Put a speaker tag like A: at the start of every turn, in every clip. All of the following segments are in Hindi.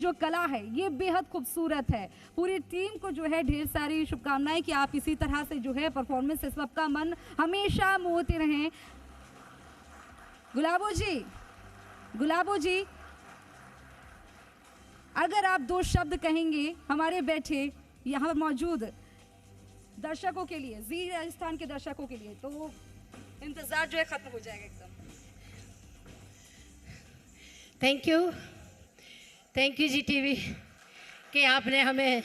A: जो कला है ये बेहद खूबसूरत है। पूरी टीम को जो है ढेर सारी शुभकामनाएं कि आप इसी तरह से जो है परफॉर्मेंस से सबका मन हमेशा मोहते रहें। गुलाबो जी, अगर आप दो शब्द कहेंगे हमारे बैठे यहाँ मौजूद दर्शकों के लिए, जी राजस्थान के दर्शकों के लिए, तो इंतजार जो है खत्म हो जाएगा एकदम।
B: थैंक यू जी टीवी कि आपने हमें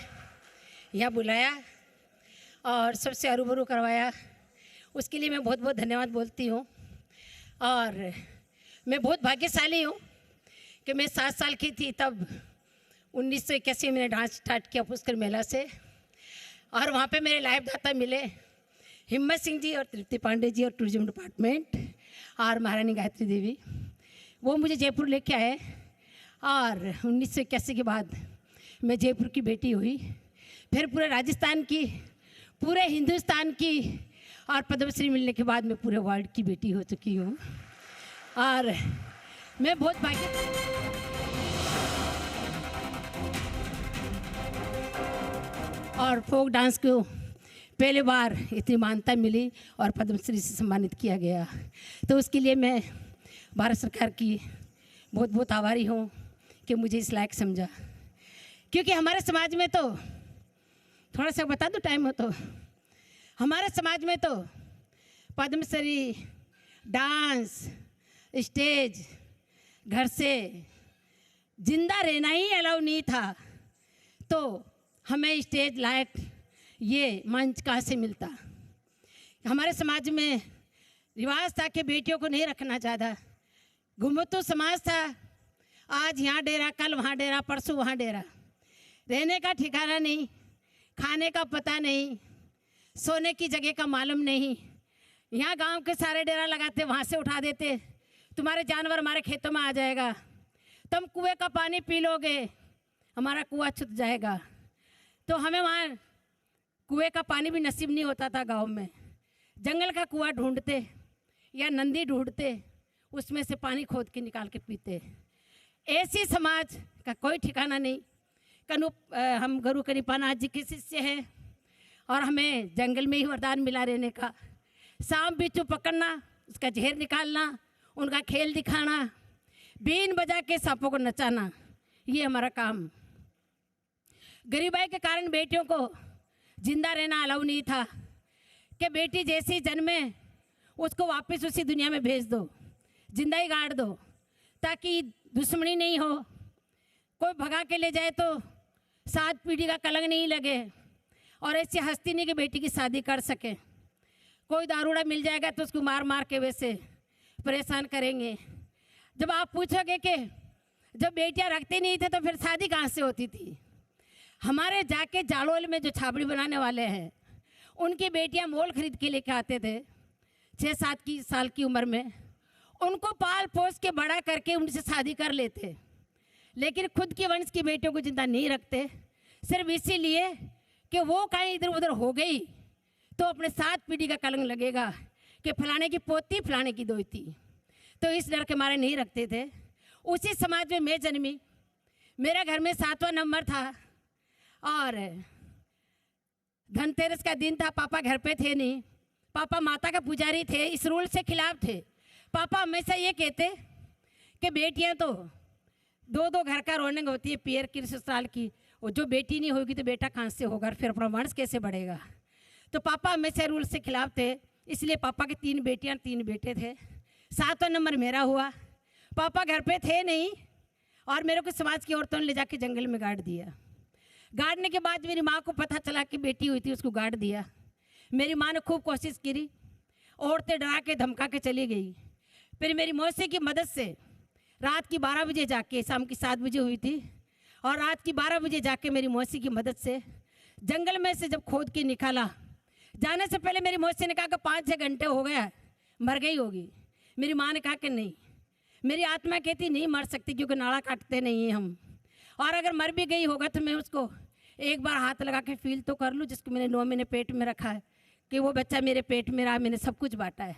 B: यहाँ बुलाया और सबसे रूबरू करवाया, उसके लिए मैं बहुत बहुत धन्यवाद बोलती हूँ। और मैं बहुत भाग्यशाली हूँ कि मैं 7 साल की थी तब 1981 मैंने डांस स्टार्ट किया पुष्कर मेला से, और वहाँ पे मेरे लाइव दाता मिले हिम्मत सिंह जी और तृप्ति पांडे जी और टूरिज्म डिपार्टमेंट और महारानी गायत्री देवी। वो मुझे जयपुर लेके आए और 1981 के बाद मैं जयपुर की बेटी हुई, फिर पूरे राजस्थान की, पूरे हिंदुस्तान की, और पद्मश्री मिलने के बाद मैं पूरे वर्ल्ड की बेटी हो चुकी हूँ। और मैं बहुत और फोक डांस को पहले बार इतनी मान्यता मिली और पद्मश्री से सम्मानित किया गया, तो उसके लिए मैं भारत सरकार की बहुत बहुत आभारी हूँ कि मुझे इस लायक समझा। क्योंकि हमारे समाज में तो, थोड़ा सा बता दो टाइम हो तो, हमारे समाज में तो पद्मश्री, डांस, स्टेज, घर से जिंदा रहना ही अलाउ नहीं था, तो हमें स्टेज लायक ये मंच कहाँ से मिलता। हमारे समाज में रिवाज था कि बेटियों को नहीं रखना चाहता, घुमतू समाज था, आज यहाँ डेरा, कल वहाँ डेरा, परसों वहाँ डेरा, रहने का ठिकाना नहीं, खाने का पता नहीं, सोने की जगह का मालूम नहीं। यहाँ गांव के सारे डेरा लगाते, वहाँ से उठा देते, तुम्हारे जानवर हमारे खेतों में आ जाएगा, तुम कुएं का पानी पी लोगे, हमारा कुआं छूट जाएगा। तो हमें वहाँ कुएं का पानी भी नसीब नहीं होता था गांव में, जंगल का कुआं ढूंढते या नंदी ढूंढते, उसमें से पानी खोद के निकाल के पीते। ऐसी समाज का कोई ठिकाना नहीं। हम गुरु कनिपानाथ जी के शिष्य हैं और हमें जंगल में ही वरदान मिला रहने का। सांप बिच्छू पकड़ना, उसका जहर निकालना, उनका खेल दिखाना, बीन बजा के सांपों को नचाना, ये हमारा काम। गरीबाई के कारण बेटियों को जिंदा रहना अलाउ नहीं था कि बेटी जैसी जन्मे उसको वापस उसी दुनिया में भेज दो, जिंदा ही गाड़ दो, ताकि दुश्मनी नहीं हो, कोई भगा के ले जाए तो 7 पीढ़ी का कलंक नहीं लगे, और ऐसी हस्ती नहीं कि बेटी की शादी कर सके। कोई दारूड़ा मिल जाएगा तो उसको मार मार के वैसे परेशान करेंगे। जब आप पूछोगे कि जब बेटियां रखते नहीं थे तो फिर शादी कहाँ से होती थी, हमारे जाके जालोल में जो छाबड़ी बनाने वाले हैं उनकी बेटियां मोल खरीद के लेके आते थे 6-7 साल की उम्र में, उनको पाल पोस के बड़ा करके उनसे शादी कर लेते, लेकिन खुद की वंश की बेटियों को जिंदा नहीं रखते, सिर्फ इसीलिए कि वो कहीं इधर उधर हो गई तो अपने 7 पीढ़ी का कलंक लगेगा कि फलाने की पोती, फलाने की दोती, तो इस डर के मारे नहीं रखते थे। उसी समाज में मैं जन्मी, मेरा घर में 7वां नंबर था और धनतेरस का दिन था, पापा घर पे थे नहीं, पापा माता का पुजारी थे, इस रूल से खिलाफ थे। पापा हमेशा ये कहते कि बेटियां तो 2-2 घर का रौनक होती है, पियर की, ससुराल की, और जो बेटी नहीं होगी तो बेटा कहाँ से होगा, फिर अपना वंश कैसे बढ़ेगा। तो पापा हमेशा रूल से खिलाफ थे, इसलिए पापा के 3 बेटियां 3 बेटे थे। 7वां नंबर मेरा हुआ। पापा घर पे थे नहीं और मेरे को समाज की औरतों ने ले जाके जंगल में गाड़ दिया। गाड़ने के बाद मेरी माँ को पता चला कि बेटी हुई थी, उसको गाड़ दिया। मेरी माँ ने खूब कोशिश करी, औरतें डरा के धमका के चली गई। फिर मेरी मौसी की मदद से रात की 12 बजे जाके, शाम की 7 बजे हुई थी, और रात की 12 बजे जाके मेरी मौसी की मदद से जंगल में से जब खोद के निकाला, जाने से पहले मेरी मौसी ने कहा कि 5-6 घंटे हो गया, मर गई होगी। मेरी माँ ने कहा कि नहीं, मेरी आत्मा कहती नहीं मर सकती क्योंकि नाड़ा काटते नहीं हैं हम, और अगर मर भी गई होगा तो मैं उसको एक बार हाथ लगा के फील तो कर लूँ, जिसको मैंने 9 महीने पेट में रखा है, कि वो बच्चा मेरे पेट में रहा, मैंने सब कुछ बांटा है।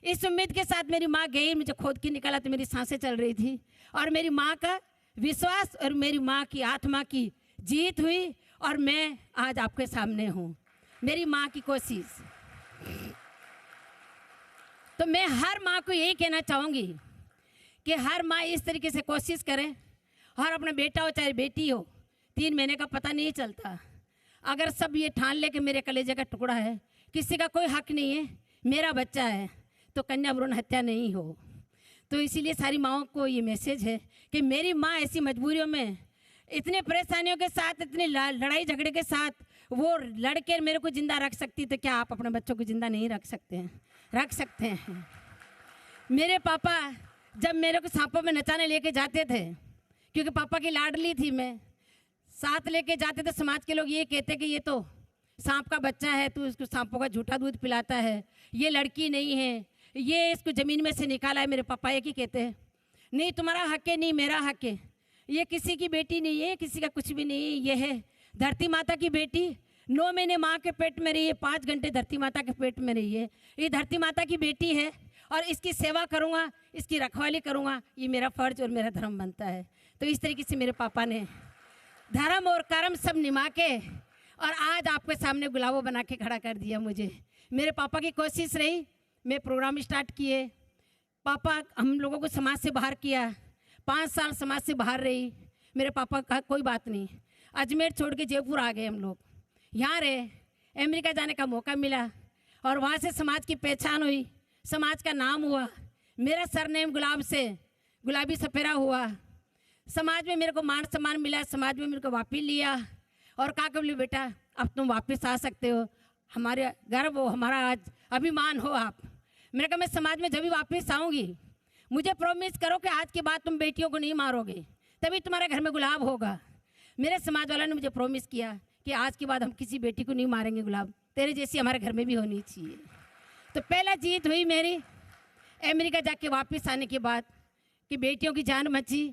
B: इस उम्मीद के साथ मेरी माँ गई, मुझे खोद के निकाला तो मेरी सांसें चल रही थी, और मेरी माँ का विश्वास और मेरी माँ की आत्मा की जीत हुई और मैं आज आपके सामने हूँ। मेरी माँ की कोशिश। तो मैं हर माँ को यही कहना चाहूँगी कि हर माँ इस तरीके से कोशिश करे, और अपना बेटा हो चाहे बेटी हो, 3 महीने का पता नहीं चलता। अगर सब ये ठान ले कि मेरे कलेजे का टुकड़ा है, किसी का कोई हक नहीं है, मेरा बच्चा है, तो कन्या भ्रूण हत्या नहीं हो। तो इसीलिए सारी माँओं को ये मैसेज है कि मेरी माँ ऐसी मजबूरियों में, इतने परेशानियों के साथ, इतनी लड़ाई झगड़े के साथ वो लड़के मेरे को जिंदा रख सकती, तो क्या आप अपने बच्चों को जिंदा नहीं रख सकते हैं? रख सकते हैं। मेरे पापा जब मेरे को सांपों में नचाने लेके जाते थे, क्योंकि पापा की लाडली थी मैं, साथ लेके जाते थे, समाज के लोग ये कहते कि ये तो सांप का बच्चा है, तू इसको सांपों का झूठा दूध पिलाता है, ये लड़की नहीं है, ये इसको ज़मीन में से निकाला है। मेरे पापा एक ही कहते हैं, नहीं तुम्हारा हक है, नहीं मेरा हक है, ये किसी की बेटी नहीं है, किसी का कुछ भी नहीं है, ये है धरती माता की बेटी। 9 महीने माँ के पेट में रही है, 5 घंटे धरती माता के पेट में रही है, ये धरती माता की बेटी है और इसकी सेवा करूँगा, इसकी रखवाली करूँगा, ये मेरा फ़र्ज और मेरा धर्म बनता है। तो इस तरीके से मेरे पापा ने धर्म और कर्म सब निभा के और आज आपके सामने गुलाबों बना के खड़ा कर दिया मुझे। मेरे पापा की कोशिश रही, मैं प्रोग्राम स्टार्ट किए, पापा हम लोगों को समाज से बाहर किया, 5 साल समाज से बाहर रही। मेरे पापा का कोई बात नहीं, अजमेर छोड़ के जयपुर आ गए हम लोग, यहाँ रहे, अमेरिका जाने का मौका मिला और वहाँ से समाज की पहचान हुई, समाज का नाम हुआ, मेरा सरनेम गुलाब से गुलाबी सपेरा हुआ, समाज में मेरे को मान सम्मान मिला, समाज में मेरे को वापिस लिया और कहा कबली बेटा अब तुम वापस आ सकते हो, हमारे गर्व हो, हमारा आज अभिमान हो आप। मैंने कहा मैं समाज में जब भी वापस आऊँगी मुझे प्रॉमिस करो कि आज के बाद तुम बेटियों को नहीं मारोगे, तभी तुम्हारे घर में गुलाब होगा। मेरे समाज वालों ने मुझे प्रॉमिस किया कि आज के बाद हम किसी बेटी को नहीं मारेंगे, गुलाब तेरे जैसी हमारे घर में भी होनी चाहिए। तो पहला जीत हुई मेरी अमेरिका जाके वापस आने के बाद कि बेटियों की जान बची।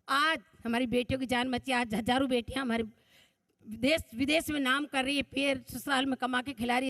B: आज हमारी बेटियों की जान बची, आज हजारों बेटियां हमारे देश विदेश में नाम कर रही है, फिर ससुराल में कमा के खिला रही है।